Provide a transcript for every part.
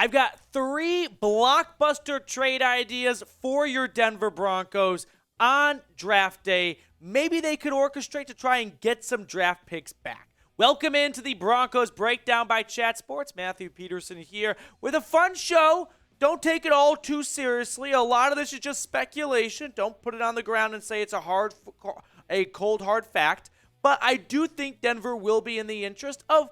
I've got 3 blockbuster trade ideas for your Denver Broncos on draft day. Maybe they could orchestrate to try and get some draft picks back. Welcome into the Broncos Breakdown by Chat Sports. Matthew Peterson here with a fun show. Don't take it all too seriously. A lot of this is just speculation. Don't put it on the ground and say it's a cold, hard fact. But I do think Denver will be in the interest of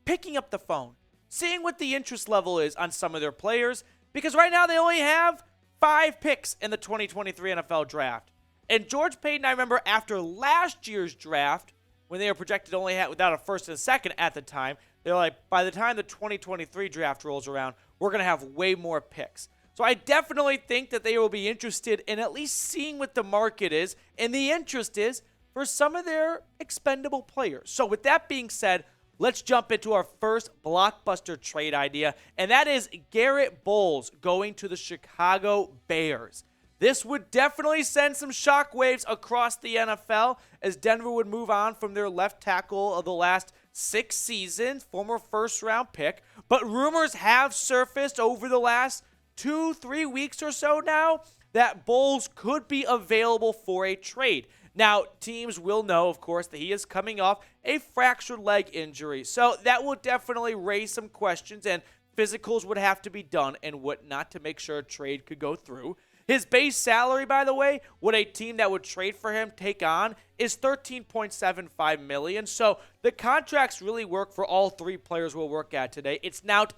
picking up the phone, seeing what the interest level is on some of their players, because right now they only have 5 picks in the 2023 NFL Draft. And George Payton, I remember after last year's draft, when they were projected to only have without a first and a second at the time, they're like, by the time the 2023 draft rolls around, we're going to have way more picks. So I definitely think that they will be interested in at least seeing what the market is, and the interest is for some of their expendable players. So with that being said, let's jump into our first blockbuster trade idea, and that is Garett Bolles going to the Chicago Bears. This would definitely send some shockwaves across the NFL as Denver would move on from their left tackle of the last 6 seasons, former first-round pick. But rumors have surfaced over the last 2-3 weeks or so now that Bolles could be available for a trade. Now, teams will know, of course, that he is coming off a fractured leg injury. So that will definitely raise some questions, and physicals would have to be done and whatnot to make sure a trade could go through. His base salary, by the way, what a team that would trade for him take on is $13.75 million. So the contracts really work for all 3 players we'll work at today. It's not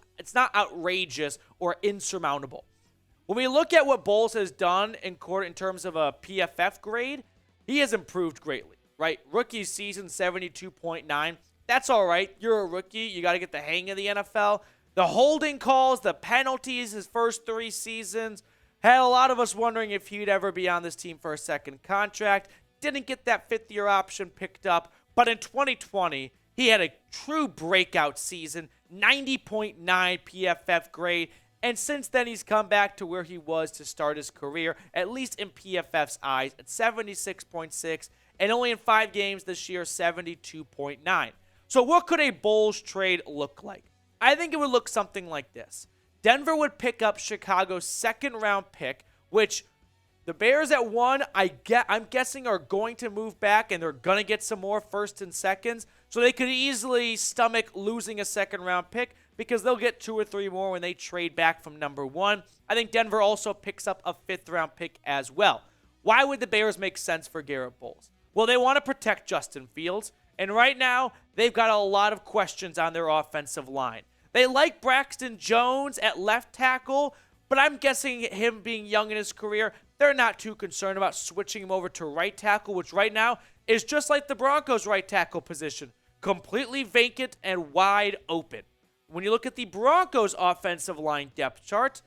outrageous or insurmountable. When we look at what Bolles has done in terms of a PFF grade, he has improved greatly, right? Rookie season, 72.9. That's all right. You're a rookie. You got to get the hang of the NFL. The holding calls, the penalties his first 3 seasons, had a lot of us wondering if he'd ever be on this team for a second contract. Didn't get that 5th-year option picked up. But in 2020, he had a true breakout season, 90.9 PFF grade. And since then, he's come back to where he was to start his career, at least in PFF's eyes, at 76.6. And only in 5 games this year, 72.9. So what could a Bolles trade look like? I think it would look something like this. Denver would pick up Chicago's 2nd-round pick, which the Bears at 1, I'm guessing are going to move back, and they're going to get some more first and seconds. So they could easily stomach losing a 2nd-round pick because they'll get 2 or 3 more when they trade back from number 1. I think Denver also picks up a 5th-round pick as well. Why would the Bears make sense for Garett Bolles? Well, they want to protect Justin Fields, and right now they've got a lot of questions on their offensive line. They like Braxton Jones at left tackle, but I'm guessing him being young in his career, they're not too concerned about switching him over to right tackle, which right now is just like the Broncos' right tackle position, completely vacant and wide open. When you look at the Broncos' offensive line depth chart,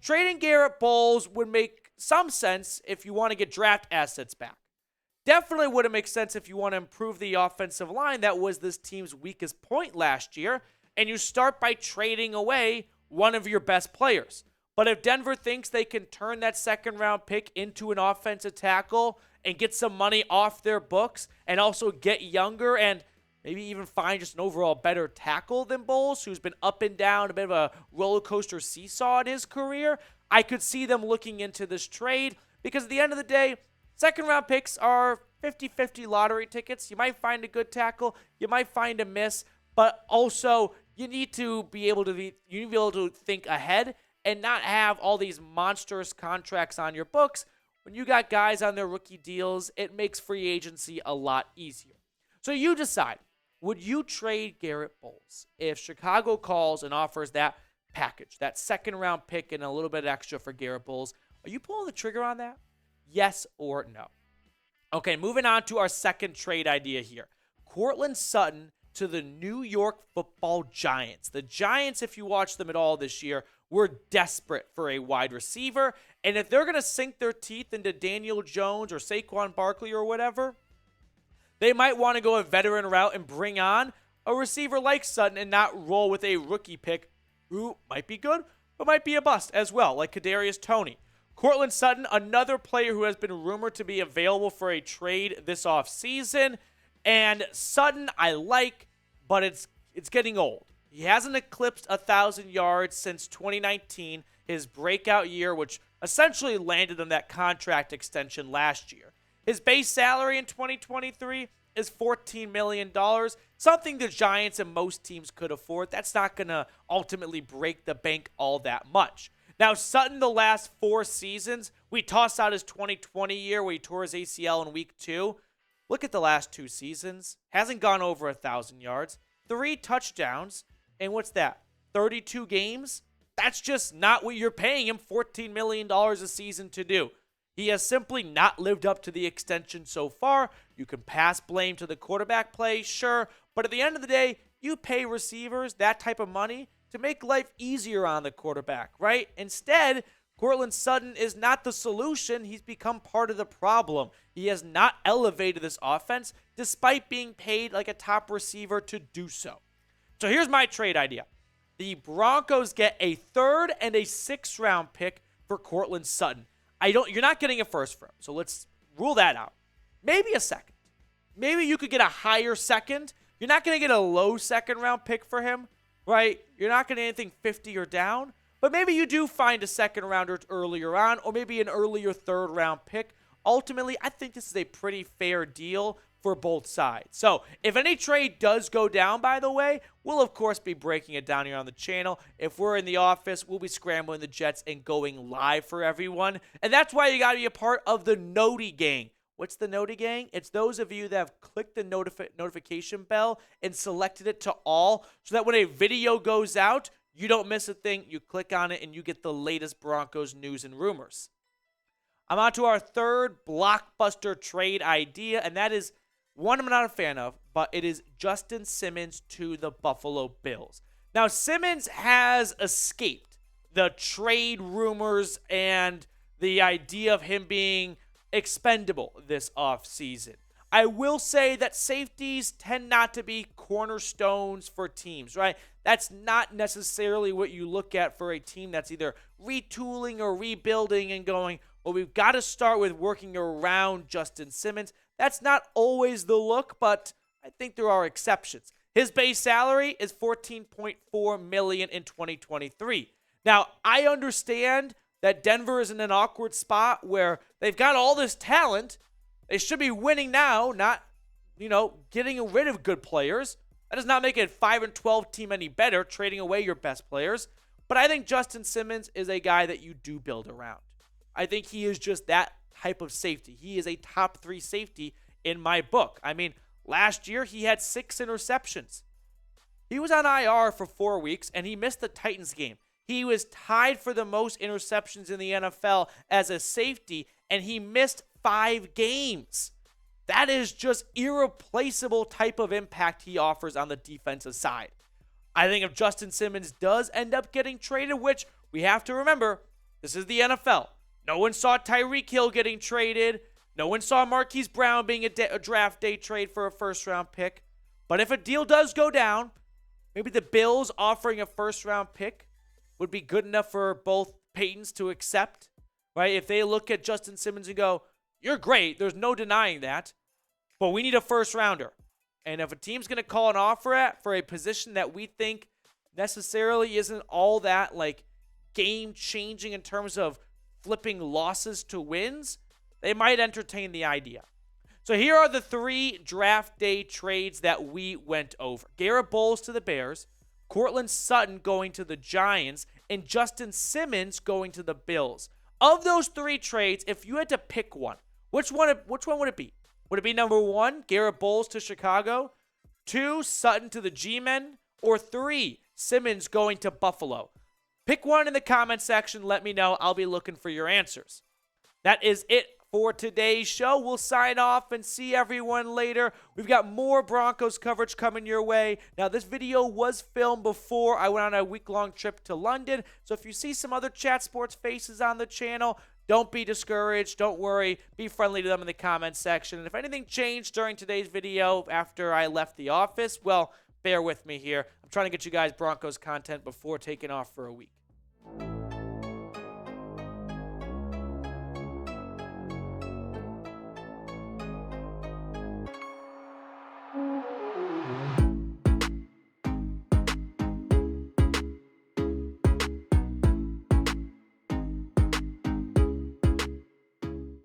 trading Garett Bolles would make some sense if you want to get draft assets back. Definitely wouldn't make sense if you want to improve the offensive line that was this team's weakest point last year, and you start by trading away one of your best players. But if Denver thinks they can turn that 2nd-round pick into an offensive tackle and get some money off their books and also get younger and maybe even find just an overall better tackle than Bolles, who's been up and down, a bit of a roller coaster seesaw in his career, I could see them looking into this trade because at the end of the day, 2nd-round picks are 50-50 lottery tickets. You might find a good tackle. You might find a miss. But also, you need to be able to think ahead and not have all these monstrous contracts on your books. When you got guys on their rookie deals, it makes free agency a lot easier. So you decide, would you trade Garett Bolles if Chicago calls and offers that package, that 2nd-round pick and a little bit extra for Garett Bolles? Are you pulling the trigger on that? Yes or no? Okay, moving on to our second trade idea here. Courtland Sutton to the New York Football Giants. The Giants, if you watch them at all this year, were desperate for a wide receiver. And if they're going to sink their teeth into Daniel Jones or Saquon Barkley or whatever, they might want to go a veteran route and bring on a receiver like Sutton and not roll with a rookie pick who might be good, but might be a bust as well, like Kadarius Toney. Courtland Sutton, another player who has been rumored to be available for a trade this offseason. And Sutton, I like, but it's getting old. He hasn't eclipsed 1,000 yards since 2019, his breakout year, which essentially landed him that contract extension last year. His base salary in 2023 is $14 million, something the Giants and most teams could afford. That's not going to ultimately break the bank all that much. Now, Sutton, the last 4 seasons, we toss out his 2020 year where he tore his ACL in week 2. Look at the last 2 seasons. Hasn't gone over 1,000 yards. 3 touchdowns. And what's that? 32 games? That's just not what you're paying him $14 million a season to do. He has simply not lived up to the extension so far. You can pass blame to the quarterback play, sure. But at the end of the day, you pay receivers that type of money to make life easier on the quarterback, right? Instead, Courtland Sutton is not the solution. He's become part of the problem. He has not elevated this offense despite being paid like a top receiver to do so. So here's my trade idea. The Broncos get a 3rd and a 6th round pick for Courtland Sutton. You're not getting a first for him, so let's rule that out. Maybe a 2nd. Maybe you could get a higher 2nd. You're not going to get a low 2nd round pick for him, right? You're not going to get anything 50 or down, but maybe you do find a 2nd rounder earlier on, or maybe an earlier 3rd round pick. Ultimately, I think this is a pretty fair deal for both sides. So if any trade does go down, by the way, we'll of course be breaking it down here on the channel. If we're in the office, we'll be scrambling the Jets and going live for everyone. And that's why you got to be a part of the Noti Gang. What's the Noti Gang? It's those of you that have clicked the notification bell and selected it to all so that when a video goes out, you don't miss a thing. You click on it and you get the latest Broncos news and rumors. I'm on to our 3rd blockbuster trade idea, and that is one I'm not a fan of, but it is Justin Simmons to the Buffalo Bills. Now, Simmons has escaped the trade rumors and the idea of him being expendable this offseason. I will say that safeties tend not to be cornerstones for teams, right? That's not necessarily what you look at for a team that's either retooling or rebuilding and going, well, we've got to start with working around Justin Simmons. That's not always the look, but I think there are exceptions. His base salary is $14.4 million in 2023. Now, I understand that Denver is in an awkward spot where they've got all this talent. They should be winning now, not, getting rid of good players. That does not make a 5-12 team any better, trading away your best players. But I think Justin Simmons is a guy that you do build around. I think he is just that type of safety. He is a top 3 safety in my book. I mean, last year he had 6 interceptions. He was on IR for 4 weeks, and he missed the Titans game. He was tied for the most interceptions in the NFL as a safety, and he missed 5 games. That is just irreplaceable type of impact he offers on the defensive side. I think if Justin Simmons does end up getting traded, which we have to remember, this is the NFL. No one saw Tyreek Hill getting traded. No one saw Marquise Brown being a draft day trade for a 1st round pick. But if a deal does go down, maybe the Bills offering a 1st round pick would be good enough for both Paytons to accept, right? If they look at Justin Simmons and go, you're great, there's no denying that, but we need a 1st rounder. And if a team's going to call an offer for a position that we think necessarily isn't all that game changing in terms of flipping losses to wins, they might entertain the idea. So here are the 3 draft day trades that we went over. Garett Bolles to the Bears, Courtland Sutton going to the Giants, and Justin Simmons going to the Bills. Of those 3 trades, if you had to pick one, which one would it be? Would it be number 1, Garett Bolles to Chicago, 2, Sutton to the G-Men, or 3, Simmons going to Buffalo? Pick one in the comment section. Let me know. I'll be looking for your answers. That is it for today's show. We'll sign off and see everyone later. We've got more Broncos coverage coming your way. Now, this video was filmed before I went on a week-long trip to London. So if you see some other Chat Sports faces on the channel, don't be discouraged. Don't worry. Be friendly to them in the comments section. And if anything changed during today's video after I left the office, well, bear with me here. I'm trying to get you guys Broncos content before taking off for a week.